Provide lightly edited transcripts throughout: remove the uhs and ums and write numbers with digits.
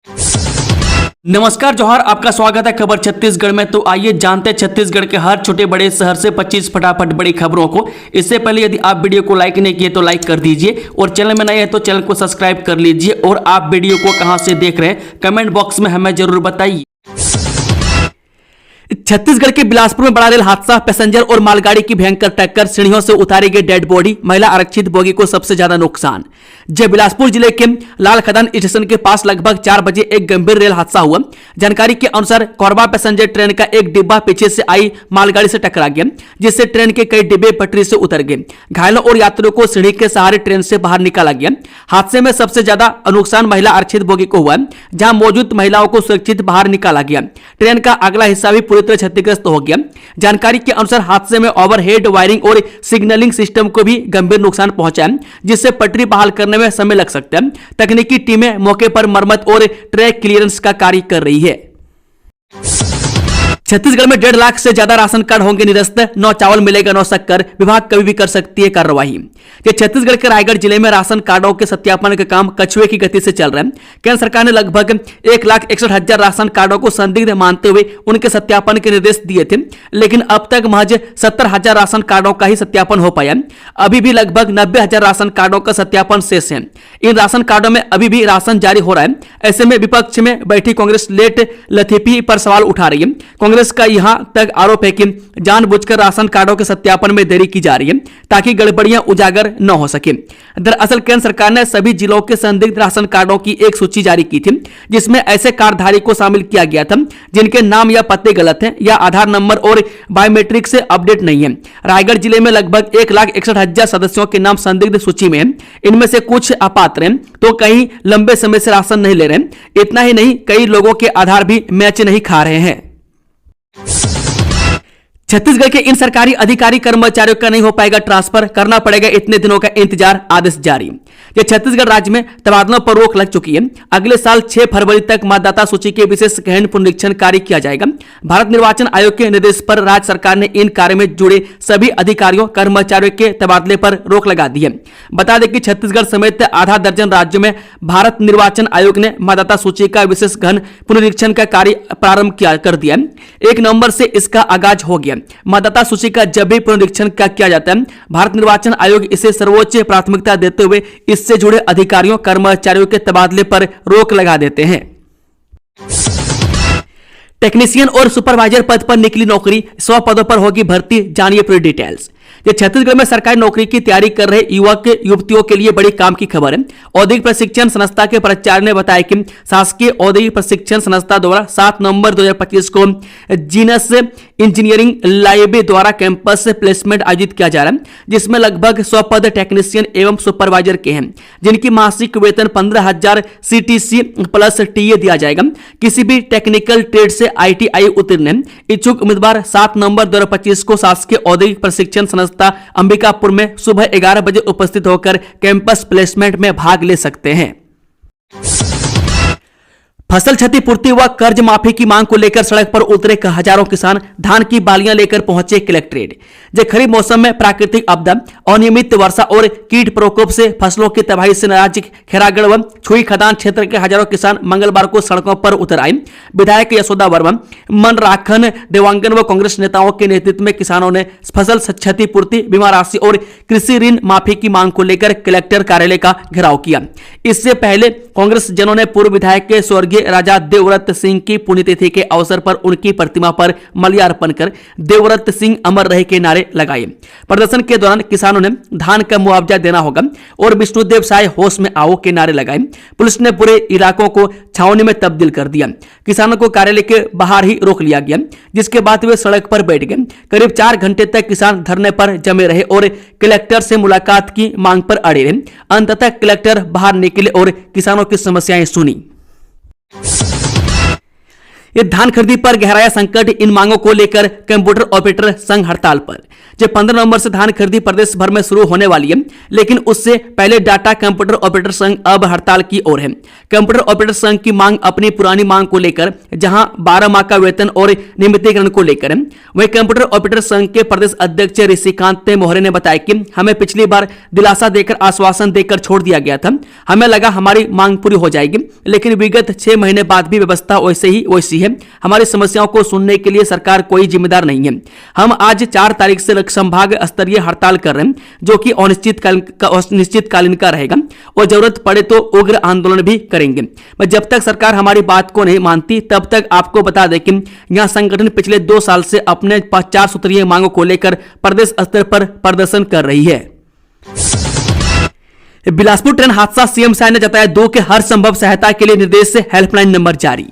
नमस्कार जोहार, आपका स्वागत है खबर छत्तीसगढ़ में। तो आइए जानते हैं छत्तीसगढ़ के हर छोटे बड़े शहर से 25 फटाफट बड़ी खबरों को। इससे पहले यदि आप वीडियो को लाइक नहीं किए तो लाइक कर दीजिए और चैनल में नए हैं तो चैनल को सब्सक्राइब कर लीजिए। और आप वीडियो को कहां से देख रहे हैं कमेंट बॉक्स में हमें जरूर बताइए। छत्तीसगढ़ के बिलासपुर में बड़ा रेल हादसा, पैसेंजर और मालगाड़ी की भयंकर टक्कर, सीढ़ियों से उतारी गई डेड बॉडी, महिला आरक्षित बोगी को सबसे ज्यादा नुकसान। जब बिलासपुर जिले के लाल खदान स्टेशन के पास लगभग 4 बजे एक गंभीर रेल हादसा हुआ। जानकारी के अनुसार कोरबा पैसेंजर ट्रेन का एक डिब्बा पीछे से आई मालगाड़ी से टकरा गया, जिससे ट्रेन के कई डिब्बे पटरी से उतर गए। घायलों और यात्रियों को सीढ़ी के सहारे ट्रेन से बाहर निकाला गया। हादसे में सबसे ज्यादा नुकसान महिला आरक्षित बोगी को हुआ, जहां मौजूद महिलाओं को सुरक्षित बाहर निकाला गया। ट्रेन का अगला हिस्सा भी पूरी तरह क्षतिग्रस्त हो गया। जानकारी के अनुसार हादसे में ओवरहेड वायरिंग और सिग्नलिंग सिस्टम को भी गंभीर नुकसान पहुंचा है, जिससे पटरी बहाल करने में समय लग सकता है। तकनीकी टीमें मौके पर मरम्मत और ट्रैक क्लियरेंस का कार्य कर रही है। छत्तीसगढ़ में 1.5 लाख से ज्यादा राशन कार्ड होंगे निरस्त, 9 चावल मिलेगा 9 शक्कर, विभाग कभी भी कर सकती है कार्रवाई। छत्तीसगढ़ के रायगढ़ जिले में राशन कार्डों के सत्यापन का काम कछुए की गति से चल रहा है। केंद्र सरकार ने लगभग 1,61,000 राशन कार्डों को संदिग्ध मानते हुए उनके सत्यापन के निर्देश दिए थे, लेकिन अब तक महज 70,000 राशन कार्डों का ही सत्यापन हो पाया। अभी भी लगभग 90,000 राशन कार्डों का सत्यापन शेष है। इन राशन कार्डों में अभी भी राशन जारी हो रहा है। ऐसे में विपक्ष में बैठी कांग्रेस लेट लतीफी पर सवाल उठा रही है। कांग्रेस का यहां तक आरोप है कि जानबूझकर राशन कार्डों के सत्यापन में देरी की जा रही है, ताकि गड़बड़ियां उजागर न हो सके। दरअसल केंद्र सरकार ने सभी जिलों के संदिग्ध राशन कार्डों की एक सूची जारी की थी, जिसमें ऐसे कार्डधारी को शामिल किया गया था जिनके नाम या पते गलत हैं या आधार नंबर और बायोमेट्रिक से अपडेट नहीं है। रायगढ़ जिले में लगभग 1,61,000 सदस्यों के नाम संदिग्ध सूची में हैं। इनमें से कुछ अपात्र हैं तो कई लंबे समय से राशन नहीं ले रहे हैं। इतना ही नहीं, कई लोगों के आधार भी मैच नहीं खा रहे हैं। छत्तीसगढ़ के इन सरकारी अधिकारी कर्मचारियों का नहीं हो पाएगा ट्रांसफर, करना पड़ेगा इतने दिनों का इंतजार, आदेश जारी। छत्तीसगढ़ राज्य में तबादलों पर रोक लग चुकी है। अगले साल 6 फरवरी तक मतदाता सूची के विशेष गहन पुनरीक्षण कार्य किया जाएगा। भारत निर्वाचन आयोग के निर्देश पर राज्य सरकार ने इन कार्य में जुड़े सभी अधिकारियों कर्मचारियों के तबादले पर रोक लगा दी है। बता दें कि छत्तीसगढ़ समेत आधा दर्जन राज्यों में भारत निर्वाचन आयोग ने मतदाता सूची का विशेष गहन पुनरीक्षण का कार्य प्रारंभ कर दिया। 1 नवंबर से इसका आगाज हो गया। मतदाता सूची का जब भी पुनरीक्षण किया जाता है, भारत निर्वाचन आयोग इसे सर्वोच्च प्राथमिकता देते हुए इससे जुड़े अधिकारियों कर्मचारियों के तबादले पर रोक लगा देते हैं। टेक्नीशियन और सुपरवाइजर पद पर निकली नौकरी, 100 पदों पर होगी भर्ती, जानिए पूरी डिटेल्स। छत्तीसगढ़ में सरकारी नौकरी की तैयारी कर रहे युवक युवतियों के लिए बड़ी काम की खबर है। औद्योगिक प्रशिक्षण संस्था के प्राचार्य ने बताया कि शासकीय औद्योगिक प्रशिक्षण संस्था द्वारा 7 नवंबर 2025 को जीनस इंजीनियरिंग लाइब्रेरी द्वारा कैंपस प्लेसमेंट आयोजित किया जा रहा है, जिसमें लगभग 100 पद टेक्नीशियन एवं सुपरवाइजर के हैं, जिनकी मासिक वेतन 15,000 CTC प्लस TA दिया जाएगा। किसी भी टेक्निकल ट्रेड से ITI उत्तीर्ण इच्छुक उम्मीदवार 7 नवंबर 2025 को शासकीय औद्योगिक प्रशिक्षण संस्था अंबिकापुर में सुबह 11 बजे उपस्थित होकर कैंपस प्लेसमेंट में भाग ले सकते हैं। फसल क्षतिपूर्ति व कर्ज माफी की मांग को लेकर सड़क पर उतरे हजारों किसान, धान की बालियां लेकर पहुंचे कलेक्ट्रेट। खरीफ मौसम में प्राकृतिक आपदा, अनियमित वर्षा और कीट प्रकोप से फसलों की तबाही से नाराज खैरागढ़ व छुई खदान क्षेत्र के हजारों किसान मंगलवार को सड़कों पर उतर आए। विधायक यशोदा वर्मा, मनराखन देवांगन व कांग्रेस नेताओं के नेतृत्व में किसानों ने फसल क्षतिपूर्ति, बीमा राशि और कृषि ऋण माफी की मांग को लेकर कलेक्टर कार्यालय का घेराव किया। इससे पहले कांग्रेस जनों ने पूर्व विधायक के स्वर्गीय राजा देवव्रत सिंह की पुण्यतिथि के अवसर पर उनकी प्रतिमा पर माल्यार्पण कर देवव्रत सिंह अमर रहे के नारे लगाए। प्रदर्शन के दौरान किसानों ने धान का मुआवजा देना होगा और विष्णुदेव साय होश में आओ के नारे लगाए। पुलिस ने पूरे इलाकों को छावनी में तब्दील कर दिया। किसानों को कार्यालय के बाहर ही रोक लिया गया, जिसके बाद वे सड़क पर बैठ गए। करीब 4 घंटे तक किसान धरने पर जमे रहे और कलेक्टर से मुलाकात की मांग पर अड़े रहे। अंततः कलेक्टर बाहर निकले और किसानों की समस्याएं सुनी। धान खरीदी पर गहराया संकट, इन मांगों को लेकर कंप्यूटर ऑपरेटर संघ हड़ताल पर। जो 15 नवंबर से धान खरीदी प्रदेश भर में शुरू होने वाली है, लेकिन उससे पहले डाटा कंप्यूटर ऑपरेटर संघ अब हड़ताल की ओर है। कंप्यूटर ऑपरेटर संघ की मांग अपनी पुरानी मांग को लेकर, जहां 12 माह का वेतन और नियमितीकरण को लेकर है। वहीं कंप्यूटर ऑपरेटर संघ के प्रदेश अध्यक्ष ऋषिकांत मोहरे ने बताया कि हमें पिछली बार दिलासा देकर, आश्वासन देकर छोड़ दिया गया था। हमें लगा हमारी मांग पूरी हो जाएगी, लेकिन विगत 6 महीने बाद भी व्यवस्था वैसी है। हमारी समस्याओं को सुनने के लिए सरकार कोई जिम्मेदार नहीं है। हम आज 4 तारीख से संभाग स्तरीय हड़ताल कर रहे हैं, जो कि अनिश्चितकालीन का रहेगा और जरूरत पड़े तो उग्र आंदोलन भी करेंगे। जब तक सरकार हमारी बात को नहीं मानती, तब तक आपको बता दें कि यहां संगठन पिछले 2 साल से अपने 4 सूत्रीय मांगों को लेकर प्रदेश स्तर पर प्रदर्शन कर रही है। बिलासपुर ट्रेन हादसा, सीएम साय ने जताया 2 के हर संभव सहायता के लिए निर्देश से हेल्पलाइन नंबर जारी।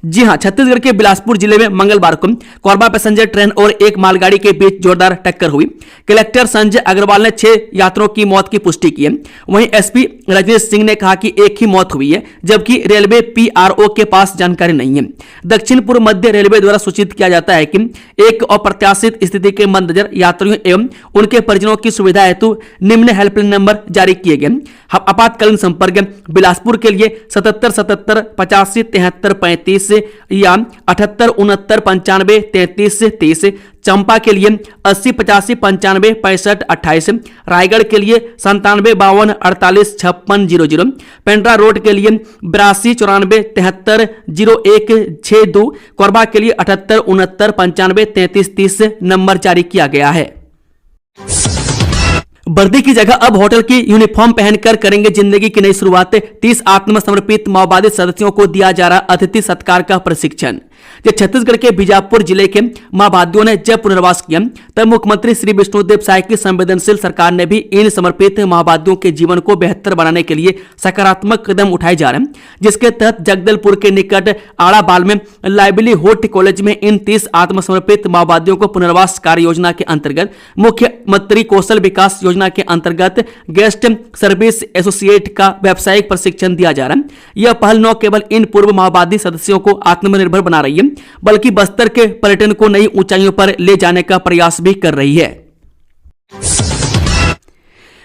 जी हां, छत्तीसगढ़ के बिलासपुर जिले में मंगलवार को कोरबा पैसेंजर ट्रेन और एक मालगाड़ी के बीच जोरदार टक्कर हुई। कलेक्टर संजय अग्रवाल ने 6 यात्रियों की मौत की पुष्टि की है। वहीं एसपी रजनीश सिंह ने कहा कि एक ही मौत हुई है, जबकि रेलवे पीआरओ के पास जानकारी नहीं है। दक्षिण पूर्व मध्य रेलवे द्वारा सूचित किया जाता है कि एक अप्रत्याशित स्थिति के मद्देनजर यात्रियों एवं उनके परिजनों की सुविधा हेतु निम्न हेल्पलाइन नंबर जारी किए गए। आपातकालीन संपर्क बिलासपुर के लिए 77 77 85 73 35 या 78 69 95 33 से 30, चंपा के लिए 80 85 95 65 28, रायगढ़ के लिए 97 52 48 56 00, पेंड्रा रोड के लिए 82 94 73 01 62, कोरबा के लिए 78 69 95 33 30 नंबर जारी किया गया है। वर्दी की जगह अब होटल की यूनिफॉर्म पहनकर करेंगे जिंदगी की नई शुरुआत। 30 आत्मसमर्पित माओवादी सदस्यों को दिया जा रहा अतिथि सत्कार का प्रशिक्षण। जब छत्तीसगढ़ के बीजापुर जिले के माओवादियों ने जब पुनर्वास किया, तब मुख्यमंत्री श्री विष्णुदेव साय की संवेदनशील सरकार ने भी इन समर्पित माओवादियों के जीवन को बेहतर बनाने के लिए सकारात्मक कदम उठाए जा रहे हैं, जिसके तहत जगदलपुर के निकट आड़ाबाल में लाइवलीहुड कॉलेज में इन 30 आत्मसमर्पित माओवादियों को पुनर्वास कार्य योजना के अंतर्गत मुख्यमंत्री कौशल विकास योजना के अंतर्गत गेस्ट सर्विस एसोसिएट का व्यावसायिक प्रशिक्षण दिया जा रहा है। यह पहल न केवल इन पूर्व माओवादी सदस्यों को आत्मनिर्भर बना रही है, बल्कि बस्तर के पर्यटन को नई ऊंचाइयों पर ले जाने का प्रयास भी कर रही है।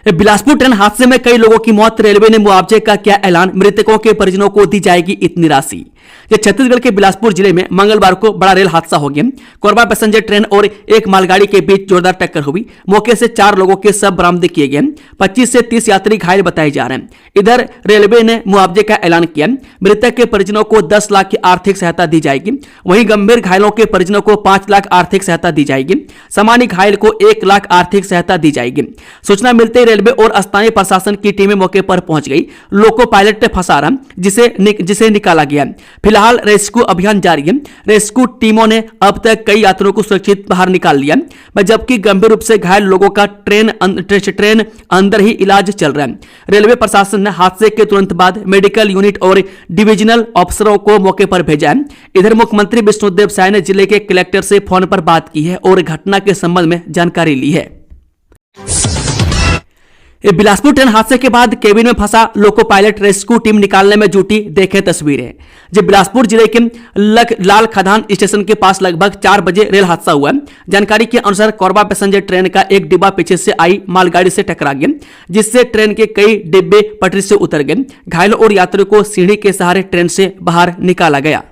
बिलासपुर ट्रेन हादसे में कई लोगों की मौत, रेलवे ने मुआवजे का किया ऐलान, मृतकों के परिजनों को दी जाएगी इतनी राशि। छत्तीसगढ़ के बिलासपुर जिले में मंगलवार को बड़ा रेल हादसा हो गया। कोरबा पैसेंजर ट्रेन और एक मालगाड़ी के बीच जोरदार टक्कर हुई। मौके से 4 लोगों के शव बरामद किए गए। 25 से 30 यात्री घायल बताए जा रहे हैं। इधर रेलवे ने मुआवजे का ऐलान किया। मृतक के परिजनों को 10 लाख की आर्थिक सहायता दी जाएगी। वहीं गंभीर घायलों के परिजनों को 5 लाख आर्थिक सहायता दी जाएगी। सामान्य घायल को 1 लाख आर्थिक सहायता दी जाएगी। सूचना मिलते ही रेलवे और स्थानीय प्रशासन की टीमें मौके पर पहुंच गई। लोको पायलट फंसा रहा, जिसे निकाला गया। फिलहाल रेस्क्यू अभियान जारी है। रेस्क्यू टीमों ने अब तक कई यात्रियों को सुरक्षित बाहर निकाल लिया, जबकि गंभीर रूप से घायल लोगों का ट्रेन अंदर ही इलाज चल रहा है। रेलवे प्रशासन ने हादसे के तुरंत बाद मेडिकल यूनिट और डिविजनल अफसरों को मौके पर भेजा है। इधर मुख्यमंत्री विष्णुदेव साय ने जिले के कलेक्टर से फोन पर बात की है और घटना के संबंध में जानकारी ली है। बिलासपुर ट्रेन हादसे के बाद केबिन में फंसा लोको पायलट, रेस्क्यू टीम निकालने में जुटी। देखें तस्वीरें। जब बिलासपुर जिले के लाल खदान स्टेशन के पास लगभग 4 बजे रेल हादसा हुआ। जानकारी के अनुसार कोरबा पैसेंजर ट्रेन का एक डिब्बा पीछे से आई मालगाड़ी से टकरा गया, जिससे ट्रेन के कई डिब्बे पटरी से उतर गए। घायलों और यात्रियों को सीढ़ी के सहारे ट्रेन से बाहर निकाला गया।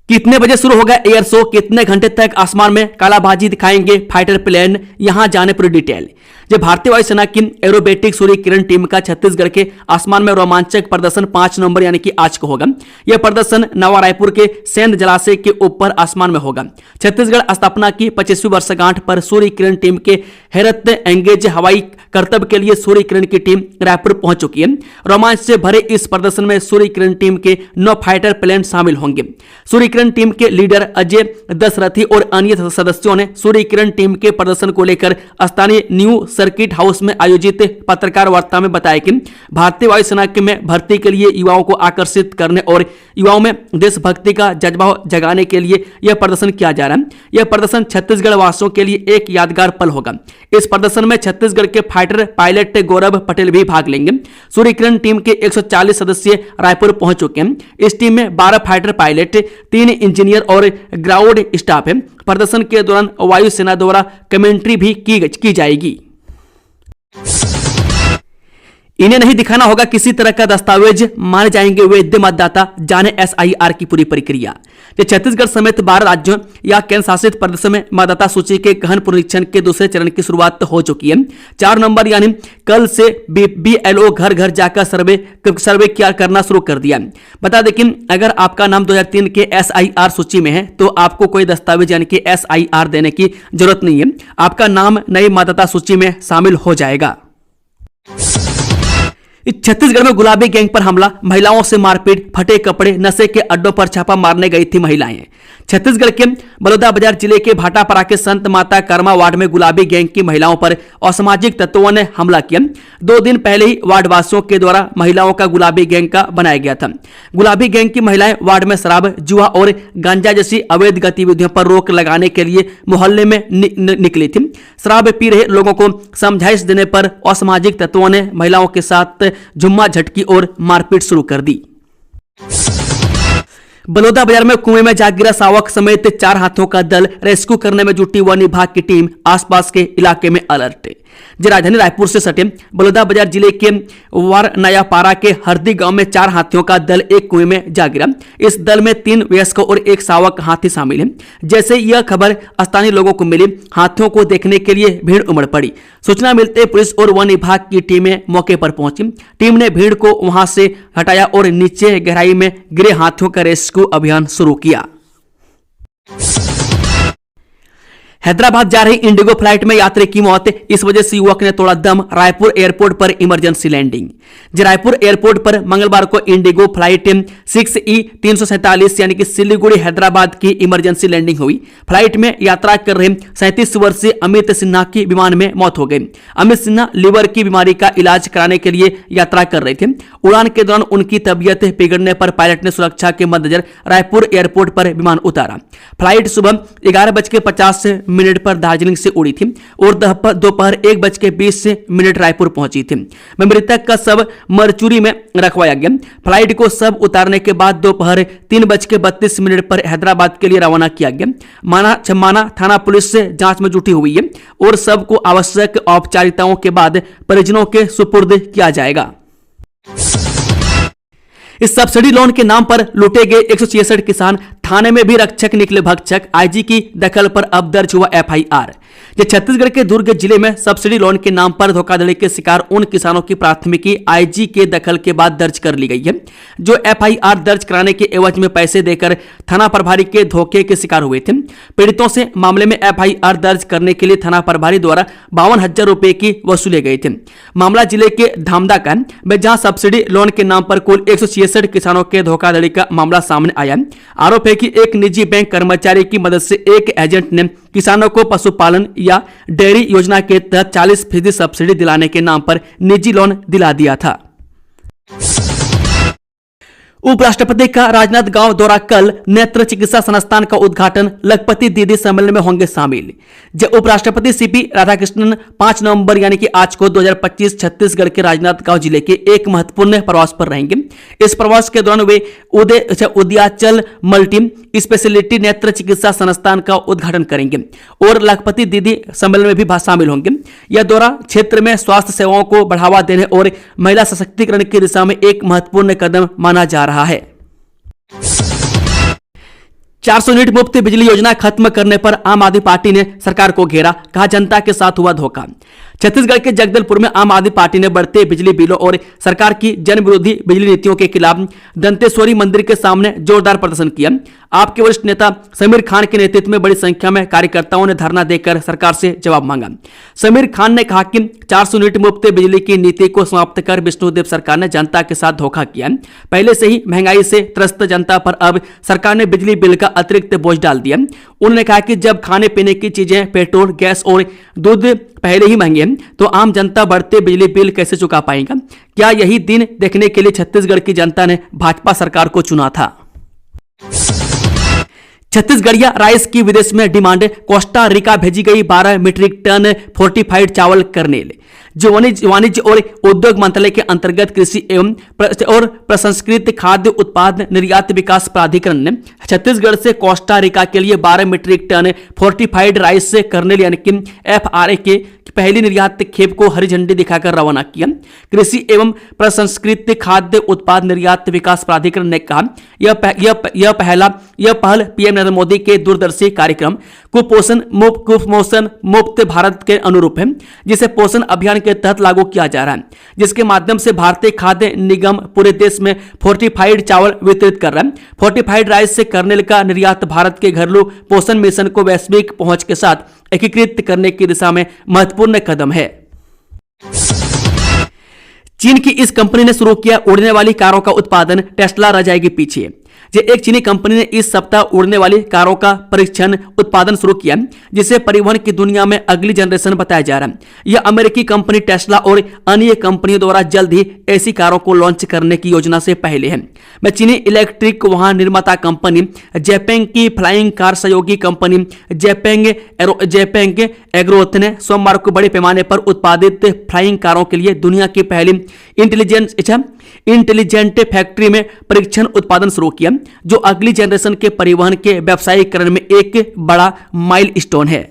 कितने बजे शुरू होगा एयर शो, कितने घंटे तक आसमान में कालाबाजी दिखाएंगे फाइटर प्लेन, यहां जाने पूरी डिटेल। जब भारतीय वायुसेना की एरोबेटिक सूर्य किरण टीम का छत्तीसगढ़ के आसमान में रोमांचक प्रदर्शन 5 नवंबर यानी कि आज को होगा। यह प्रदर्शन नवा रायपुर के सेंध जलाशय के ऊपर आसमान में होगा। छत्तीसगढ़ स्थापना की 25वीं वर्षगांठ पर सूर्य किरण टीम के हैरत एंगेज हवाई करतब के लिए सूर्य किरण की टीम रायपुर पहुंच चुकी है। रोमांच से भरे इस प्रदर्शन में सूर्य किरण टीम के 9 फाइटर प्लेन शामिल होंगे। सूर्य किरण टीम के लीडर अजय दशरथी और अन्य सदस्यों ने सूर्य किरण टीम के प्रदर्शन को लेकर स्थानीय न्यू सर्किट हाउस में आयोजित पत्रकार वार्ता में बताया कि भारतीय वायुसेना में भर्ती के लिए युवाओं को आकर्षित करने और युवाओं में देशभक्ति का जज्बा जगाने के लिए यह प्रदर्शन किया जा रहा है। यह प्रदर्शन छत्तीसगढ़ वासियों के लिए एक यादगार पल होगा। इस प्रदर्शन में छत्तीसगढ़ के फाइटर पायलट गौरव पटेल भी भाग लेंगे। सूर्य किरण टीम के 140 सदस्य रायपुर पहुंच चुके हैं। इस टीम में 12 फाइटर पायलट, 3 3 इंजीनियर और ग्राउंड स्टाफ है। प्रदर्शन के दौरान वायुसेना द्वारा कमेंट्री भी की जाएगी। इन्हें नहीं दिखाना होगा किसी तरह का दस्तावेज, माने जाएंगे वैध मतदाता। जाने SIR की पूरी प्रक्रिया। छत्तीसगढ़ समेत 12 राज्यों या केंद्र शासित प्रदेशों में मतदाता सूची के गहन पुनरीक्षण के दूसरे चरण की शुरुआत हो चुकी है। 4 नवंबर यानी कल से BLO घर घर जाकर सर्वे करना शुरू कर दिया। बता दें कि अगर आपका नाम 2003 के SIR सूची में है तो आपको कोई दस्तावेज यानी कि SIR देने की जरूरत नहीं है। आपका नाम नई मतदाता सूची में शामिल हो जाएगा। छत्तीसगढ़ में गुलाबी गैंग पर हमला, महिलाओं से मारपीट, फटे कपड़े, नशे के अड्डों पर छापा मारने गई थी महिलाएं। छत्तीसगढ़ के बलौदाबाजार जिले के भाटापारा के संत माता कर्मा वार्ड में गुलाबी गैंग की महिलाओं पर असामाजिक तत्वों ने हमला किया। 2 दिन पहले ही वार्ड वासियों के द्वारा महिलाओं का गुलाबी गैंग का बनाया गया था। गुलाबी गैंग की महिलाएं वार्ड में शराब, जुआ और गांजा जैसी अवैध गतिविधियों पर रोक लगाने के लिए मोहल्ले में निकली थी। शराब पी रहे लोगों को समझाइश देने पर असामाजिक तत्वों ने महिलाओं के साथ झुम्मा झटकी और मारपीट शुरू कर दी। बलौदाबाजार में कुएं में जा गिरा शावक समेत 4 हाथियों का दल, रेस्क्यू करने में जुटी वन विभाग की टीम, आसपास के इलाके में अलर्ट। राजधानी रायपुर से सटे बलौदाबाजार जिले के वारनायापारा के हरदी गांव में 4 हाथियों का दल एक कुएं में जा गिरा। इस दल में 3 वयस्क और 1 शावक हाथी शामिल है। जैसे यह खबर स्थानीय लोगों को मिली, हाथियों को देखने के लिए भीड़ उमड़ पड़ी। सूचना मिलते पुलिस और वन विभाग की टीमें मौके पर पहुंची। टीम ने भीड़ को वहां से हटाया और नीचे गहराई में गिरे हाथियों का रेस्क्यू अभियान शुरू किया। हैदराबाद जा रही इंडिगो फ्लाइट में यात्री की मौत, इस वजह से युवक ने तोड़ा दम। रायपुर एयरपोर्ट पर इमरजेंसी लैंडिंग। रायपुर एयरपोर्ट पर मंगलवार को इंडिगो फ्लाइट 6E347 यानी कि सिलीगुड़ी हैदराबाद की इमरजेंसी लैंडिंग हुई। फ्लाइट में यात्रा कर रहे 37 वर्षीय अमित सिन्हा की विमान में मौत हो गई। अमित सिन्हा लीवर की बीमारी का इलाज कराने के लिए यात्रा कर रहे थे। उड़ान के दौरान उनकी तबीयत बिगड़ने पर पायलट ने सुरक्षा के मद्देनजर रायपुर एयरपोर्ट पर विमान उतारा। फ्लाइट सुबह 11:50 पर दार्जिलिंग से उड़ी थी और दोपहर 1:20 रायपुर पहुंची थी। मृतक का शव मरचुरी में रखवाया गया। फ्लाइट को शव उतारने के बाद दोपहर 3:32 पर हैदराबाद के लिए रवाना किया गया। माना थाना पुलिस से जांच में जुटी हुई है और शव को आवश्यक औपचारिकताओं के बाद परिजनों के सुपुर्द किया जाएगा। इस सब्सिडी लोन के नाम पर लूटे गए 166 किसान, थाने में भी रक्षक निकले भक्षक। आईजी की दखल पर अब दर्ज हुआ FIR। छत्तीसगढ़ के दुर्ग जिले में सब्सिडी लोन के नाम पर धोखाधड़ी के शिकार उन किसानों की प्राथमिकी आईजी के दखल के बाद दर्ज कर ली गई है, जो FIR दर्ज कराने के एवज में पैसे देकर थाना प्रभारी के धोखे के शिकार हुए थे। पीड़ितों से मामले में FIR दर्ज करने के लिए थाना प्रभारी द्वारा 52,000 रुपए की वसूले गए थे। मामला जिले के धामदा का है, जहां सब्सिडी लोन के नाम पर कुल 166 किसानों के धोखाधड़ी का मामला सामने आया। आरोप है कि एक निजी बैंक कर्मचारी की मदद से एक एजेंट ने किसानों को पशुपालन या डेयरी योजना के तहत 40% सब्सिडी दिलाने के नाम पर निजी लोन दिला दिया था। उपराष्ट्रपति का राजनांदगांव दौरा कल, नेत्र चिकित्सा संस्थान का उद्घाटन, लखपति दीदी सम्मेलन में होंगे शामिल। उपराष्ट्रपति CP राधाकृष्णन 5 नवंबर यानी कि आज को 2025 छत्तीसगढ़ के राजनांदगांव जिले के एक महत्वपूर्ण प्रवास पर रहेंगे। इस प्रवास के दौरान वे उदयाचल मल्टी स्पेशलिटी नेत्र चिकित्सा संस्थान का उद्घाटन करेंगे और लखपति दीदी सम्मेलन में भी शामिल होंगे। यह दौरा क्षेत्र में स्वास्थ्य सेवाओं को बढ़ावा देने और महिला सशक्तिकरण की दिशा में एक महत्वपूर्ण कदम माना जा रहा है। 400 यूनिट मुफ्त बिजली योजना खत्म करने पर आम आदमी पार्टी ने सरकार को घेरा, कहा जनता के साथ हुआ धोखा। छत्तीसगढ़ के जगदलपुर में आम आदमी पार्टी ने बढ़ते बिजली बिलों और सरकार की जन विरोधी बिजली नीतियों के खिलाफ दंतेश्वरी मंदिर के सामने जोरदार प्रदर्शन किया। आपके वरिष्ठ नेता समीर खान के नेतृत्व में बड़ी संख्या में कार्यकर्ताओं ने धरना देकर सरकार से जवाब मांगा। समीर खान ने कहा कि 400 यूनिट मुफ्त बिजली की नीति को समाप्त कर विष्णुदेव सरकार ने जनता के साथ धोखा किया। पहले से ही महंगाई से त्रस्त जनता पर अब सरकार ने बिजली बिल का अतिरिक्त बोझ डाल दिया। उन्होंने कहा कि जब खाने पीने की चीजें, पेट्रोल, गैस और दूध पहले ही महंगे हैं, तो आम जनता बढ़ते बिजली बिल कैसे चुका पाएगा। क्या यही दिन देखने के लिए छत्तीसगढ़ की जनता ने भाजपा सरकार को चुना था। छत्तीसगढ़िया राइस की विदेश में डिमांड, कोस्टा रिका भेजी गई 12 मीट्रिक टन फोर्टिफाइड चावल करनेल। जो वाणिज्य और उद्योग मंत्रालय के अंतर्गत कृषि एवं और प्रसंस्कृत खाद्य उत्पाद निर्यात विकास प्राधिकरण ने छत्तीसगढ़ से कोस्टा रिका के लिए 12 मीट्रिक टन फोर्टिफाइड राइस से करनेल यानी कि FRA के पहली निर्यात खेप को हरी झंडी दिखाकर रवाना किया। कृषि एवं प्रसंस्कृत खाद्य उत्पाद निर्यात विकास प्राधिकरण ने कहा यह पहल पीएम नरेंद्र मोदी के दूरदर्शी कार्यक्रम कुपोषण मुक्त भारत के अनुरूप है, जिसे पोषण अभियान के तहत लागू किया जा रहा है, जिसके माध्यम से भारतीय खाद्य निगम पूरे देश में फोर्टिफाइड चावल वितरित कर रहा है। फोर्टिफाइड राइस से करनेल का निर्यात भारत के घरेलू पोषण मिशन को वैश्विक पहुंच के साथ एकीकृत करने की दिशा में महत्वपूर्ण कदम है। चीन की इस कंपनी ने शुरू किया उड़ने वाली कारों का उत्पादन, टेस्ला रह जाएगी पीछे। एक चीनी कंपनी ने इस सप्ताह उड़ने वाली कारों का परीक्षण उत्पादन शुरू किया, जिसे परिवहन की दुनिया में अगली जनरेशन बताया जा रहा है। यह अमेरिकी कंपनी टेस्ला और अन्य कंपनियों द्वारा जल्द ही ऐसी कारों को लॉन्च करने की योजना से पहले है। मैं चीनी इलेक्ट्रिक वाहन निर्माता कंपनी जेपेंग की फ्लाइंग कार सहयोगी कंपनी जेपेंग एग्रोथ ने सोमवार को बड़े पैमाने पर उत्पादित फ्लाइंग कारों के लिए दुनिया की पहली इंटेलिजेंट फैक्ट्री में परीक्षण उत्पादन शुरू किया, जो अगली जनरेशन के परिवहन के व्यावसायीकरण में एक बड़ा माइलस्टोन है।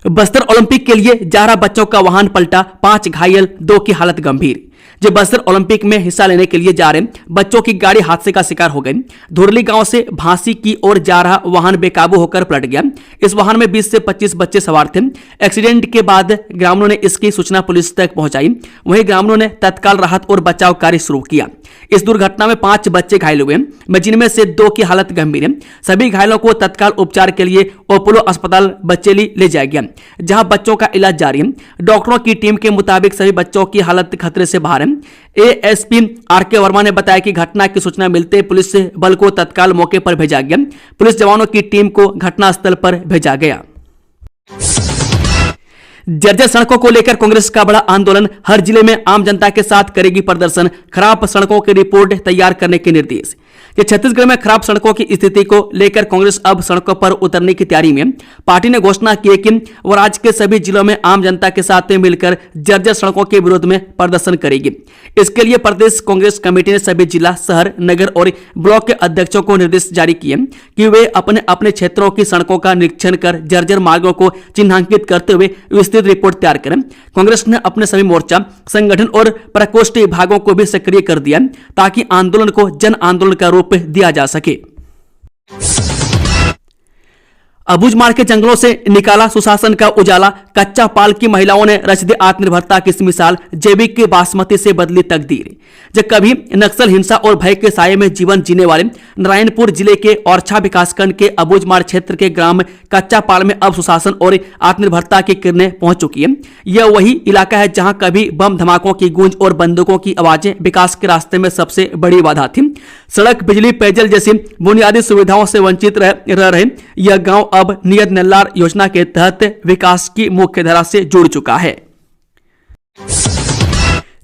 बस्तर ओलंपिक के लिए 11 बच्चों का वाहन पलटा, 5 घायल, 2 की हालत गंभीर। जो बस्तर ओलंपिक में हिस्सा लेने के लिए जा रहे बच्चों की गाड़ी हादसे का शिकार हो गई। धुरली गांव से भांसी की ओर जा रहा वाहन बेकाबू होकर पलट गया। इस वाहन में 20 से 25 बच्चे सवार थे। एक्सीडेंट के बाद ग्रामीणों ने इसकी सूचना पुलिस तक पहुंचाई। वहीं ग्रामीणों ने तत्काल राहत और बचाव कार्य शुरू किया। इस दुर्घटना में 5 बच्चे घायल हुए, जिनमें से 2 की हालत गंभीर है। सभी घायलों को तत्काल उपचार के लिए ओपोलो अस्पताल बच्चेली ले जाया गया, जहां बच्चों का इलाज जारी है। डॉक्टरों की टीम के मुताबिक सभी बच्चों की हालत खतरे से बाहर है। एएसपी आरके वर्मा ने बताया कि घटना की सूचना मिलते पुलिस बल को तत्काल मौके पर भेजा गया। पुलिस जवानों की टीम को घटनास्थल पर भेजा गया। जर्जर सड़कों को लेकर कांग्रेस का बड़ा आंदोलन, हर जिले में आम जनता के साथ करेगी प्रदर्शन, खराब सड़कों की रिपोर्ट तैयार करने के निर्देश। छत्तीसगढ़ में खराब सड़कों की स्थिति को लेकर कांग्रेस अब सड़कों पर उतरने की तैयारी में। पार्टी ने घोषणा की है कि वो राज्य के सभी जिलों में आम जनता के साथ मिलकर जर्जर सड़कों के विरोध में प्रदर्शन करेगी। इसके लिए प्रदेश कांग्रेस कमेटी ने सभी जिला, शहर, नगर और ब्लॉक के अध्यक्षों को निर्देश जारी किए कि वे अपने अपने क्षेत्रों की सड़कों का निरीक्षण कर जर्जर मार्गों को चिन्हांकित करते हुए विस्तृत रिपोर्ट तैयार करें। कांग्रेस ने अपने सभी मोर्चा, संगठन और प्रकोष्ठ विभागों को भी सक्रिय कर दिया, ताकि आंदोलन को जन आंदोलन का रूप दिया जा सके। अबूझमाड़ के जंगलों से निकाला सुशासन का उजाला, कच्चा पाल की महिलाओं ने रच दी आत्मनिर्भरता की मिसाल, जैविक के बासमती से बदली तकदीर। जब कभी नक्सल हिंसा और भय के साये में जीवन जीने वाले नारायणपुर जिले के औरछा विकासखंड के अबूझमाड़ क्षेत्र के ग्राम कच्चा पाल में अब सुशासन और आत्मनिर्भरता की किरणें पहुंच चुकी है। यह वही इलाका है जहां कभी बम धमाकों की गूंज और बंदूकों की आवाजें विकास के रास्ते में सबसे बड़ी बाधा थी। सड़क, बिजली, पेयजल जैसी बुनियादी सुविधाओं से वंचित रह रहे यह गांव अब नियत नल्लार योजना के तहत विकास की मुख्य धारा से जुड़ चुका है।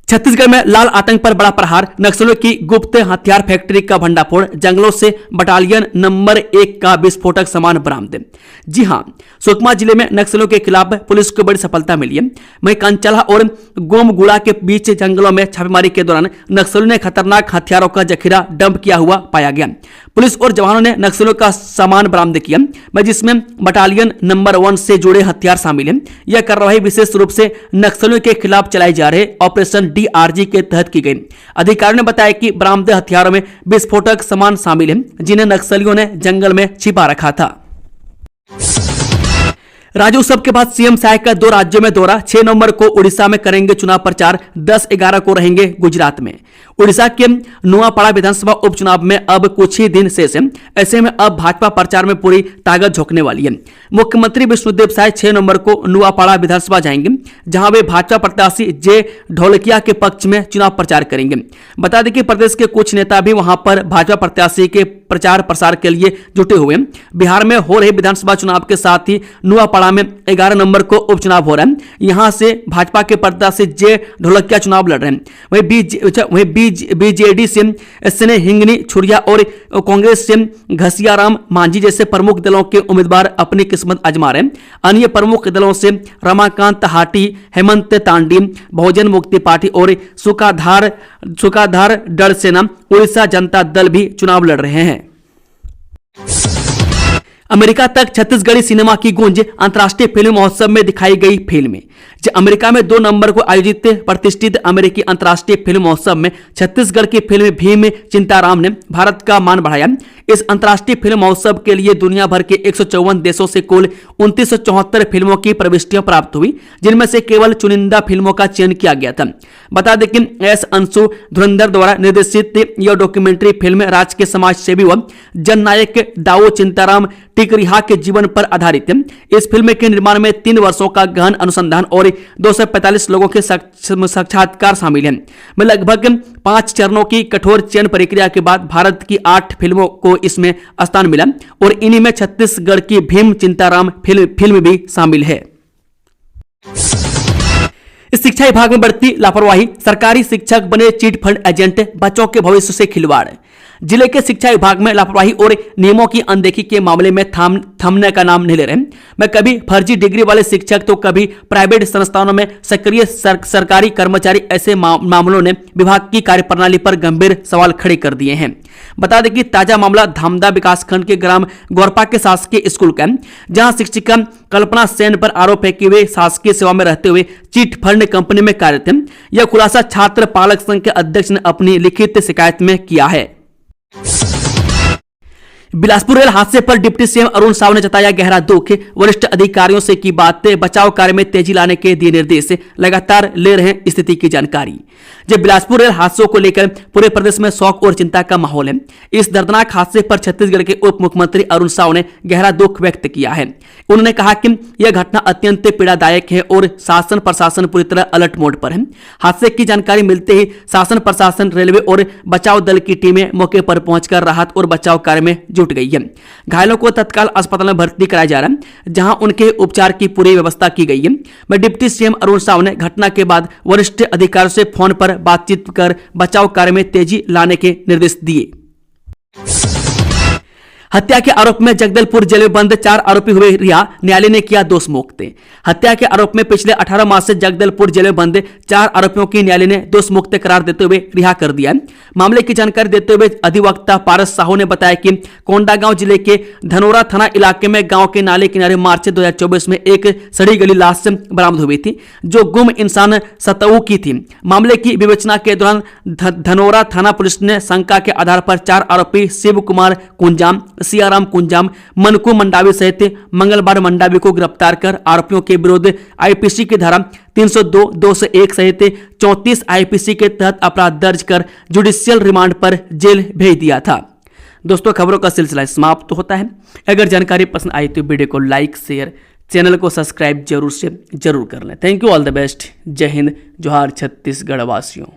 छत्तीसगढ़ में लाल आतंक पर बड़ा प्रहार, नक्सलियों की गुप्त हथियार फैक्ट्री का भंडाफोड़, जंगलों से बटालियन नंबर 1 का विस्फोटक सामान बरामद। जी हां, सुकमा जिले में नक्सलियों के खिलाफ पुलिस को बड़ी सफलता मिली है। वहीं कंचला और गोमगुड़ा के बीच जंगलों में छापेमारी के दौरान नक्सलियों ने खतरनाक हथियारों का जखीरा डंप किया हुआ पाया गया। पुलिस और जवानों ने नक्सलियों का सामान बरामद किया, जिसमें बटालियन नंबर 1 से जुड़े हथियार शामिल हैं। यह कार्रवाई विशेष रूप से नक्सलियों के खिलाफ चलाए जा रहे ऑपरेशन DRG के तहत की गई। अधिकारियों ने बताया कि बरामद हथियारों में विस्फोटक सामान शामिल हैं, जिन्हें नक्सलियों ने जंगल में छिपा रखा था। राज्य उत्सव के बाद सीएम शाह का 2 राज्यों में दौरा, 6 नवंबर को उड़ीसा में करेंगे चुनाव प्रचार, 10-11 को रहेंगे गुजरात में। उड़ीसा के नुआपाड़ा विधानसभा उपचुनाव में अब कुछ ही दिन शेष है। ऐसे में अब भाजपा प्रचार में पूरी ताकत झोंकने वाली है। मुख्यमंत्री विष्णुदेव साय 6 नवंबर को नुआपाड़ा विधानसभा जाएंगे, जहां वे भाजपा प्रत्याशी जे ढोलकिया के पक्ष में चुनाव प्रचार करेंगे। बता दें कि प्रदेश के कुछ नेता भी वहां पर भाजपा प्रत्याशी के प्रचार प्रसार के लिए जुटे हुए हैं। बिहार में हो रहे विधानसभा चुनाव के साथ ही नुआपाड़ा गुरुग्राम में 11 नंबर को उपचुनाव हो रहा है। यहां से भाजपा के प्रत्याशी जे ढोलकिया चुनाव लड़ रहे हैं। वहीं बीजेडी से स्नेह हिंगनी छुरिया और कांग्रेस से घसियाराम मांझी जैसे प्रमुख दलों के उम्मीदवार अपनी किस्मत आजमा रहे हैं। अन्य प्रमुख दलों से रमाकांत हाटी, हेमंत तांडी, बहुजन मुक्ति पार्टी और सुकाधार दल सेना, उड़ीसा जनता दल भी चुनाव लड़ रहे हैं। अमेरिका तक छत्तीसगढ़ी सिनेमा की गूंज, अंतर्राष्ट्रीय फिल्म महोत्सव में दिखाई गई फिल्में। अमेरिका में 2 नवंबर को आयोजित प्रतिष्ठित अमेरिकी अंतर्राष्ट्रीय फिल्म महोत्सव में छत्तीसगढ़ की फिल्म भीम चिंताराम ने भारत का मान बढ़ाया। इस अंतर्राष्ट्रीय फिल्म महोत्सव के लिए दुनिया भर के 154 देशों से कुल 2974 फिल्मों की प्रविष्टियां प्राप्त हुई, जिनमें से केवल चुनिंदा फिल्मों का चयन किया गया था। बता दें कि एस अंशु धुरंधर द्वारा निर्देशित यह डॉक्यूमेंट्री फिल्म राज्य के समाज सेवी व जननायक दाऊ चिंताराम टिकरिहा के जीवन पर आधारित है। इस फिल्म के निर्माण में 3 वर्षों का गहन अनुसंधान और 245 लोगों के साक्षात्कार शामिल हैं। में लगभग 5 चरणों की कठोर चयन प्रक्रिया के बाद भारत की 8 फिल्मों को इसमें स्थान मिला और इन्हीं में छत्तीसगढ़ की भीम चिंताराम फिल्म भी शामिल है। शिक्षा विभाग में बढ़ती लापरवाही, सरकारी शिक्षक बने चिट फंड एजेंट, बच्चों के भविष्य से खिलवाड़। जिले के शिक्षा विभाग में लापरवाही और नियमों की अनदेखी के मामले में थमने का नाम नहीं ले रहे। मैं कभी फर्जी डिग्री वाले शिक्षक तो कभी प्राइवेट संस्थानों में सक्रिय सरकारी कर्मचारी, ऐसे मामलों ने विभाग की कार्यप्रणाली पर गंभीर सवाल खड़े कर दिए हैं। बता दें कि ताजा मामला धामदा विकासखंड के ग्राम गौरपा के शासकीय स्कूल का, जहां शिक्षिका कल्पना सेन पर आरोप है कि वे शासकीय सेवा में रहते हुए चिट फंड कंपनी में कार्यरत थे। यह खुलासा छात्र पालक संघ के अध्यक्ष ने अपनी लिखित शिकायत में किया है। बिलासपुर रेल हादसे पर डिप्टी सीएम अरुण साव ने जताया गहरा दुख, वरिष्ठ अधिकारियों से की बातें, बचाव कार्य में तेजी लाने के दिए निर्देश, लगातार ले रहे हैं स्थिति की जानकारी। जब बिलासपुर रेल हादसों को लेकर पूरे प्रदेश में शोक और चिंता का माहौल है। इस दर्दनाक हादसे पर छत्तीसगढ़ के उप मुख्यमंत्री अरुण साव ने गहरा दुख व्यक्त किया है। उन्होंने कहा कि यह घटना अत्यंत पीड़ादायक है और शासन प्रशासन पूरी तरह अलर्ट मोड पर है। हादसे की जानकारी मिलते ही शासन प्रशासन, रेलवे और बचाव दल की टीमें मौके पर पहुंचकर राहत और बचाव कार्य में जुट गई है। घायलों को तत्काल अस्पताल में भर्ती कराया जा रहा है, जहां उनके उपचार की पूरी व्यवस्था की गई है। मैं डिप्टी सीएम अरुण साव ने घटना के बाद वरिष्ठ अधिकारियों से फोन पर बातचीत कर बचाव कार्य में तेजी लाने के निर्देश दिए। हत्या के आरोप में जगदलपुर जेल में बंद 4 आरोपी हुए रिहा, न्यायालय ने किया दोष मुक्त। हत्या के आरोप में पिछले 18 माह से जगदलपुर जेल में बंद 4 आरोपियों की न्यायालय ने दोष मुक्त करार देते हुए रिहा कर दिया। मामले की जानकारी देते हुए अधिवक्ता पारस साहू ने बताया कि कोंडागांव जिले के धनोरा थाना इलाके में गांव के नाले किनारे मार्च 2024 में एक सड़ी गली लाश बरामद हुई थी, जो गुम इंसान सतऊ की थी। मामले की विवेचना के दौरान धनोरा थाना पुलिस ने शंका के आधार पर 4 आरोपी शिव कुमार कुंजाम, सियाराम कुंजाम, मनकू मंडावी सहित मंगलबार मंडावी को गिरफ्तार कर आरोपियों के विरुद्ध आईपीसी की धारा 302, 201 सहित 34 आईपीसी के तहत अपराध दर्ज कर जुडिशियल रिमांड पर जेल भेज दिया था। दोस्तों, खबरों का सिलसिला समाप्त होता है। अगर जानकारी पसंद आई तो वीडियो को लाइक, शेयर, चैनल को सब्सक्राइब जरूर कर लें। Thank you, all the best. जय हिंद, जोहार छत्तीसगढ़ वासियों।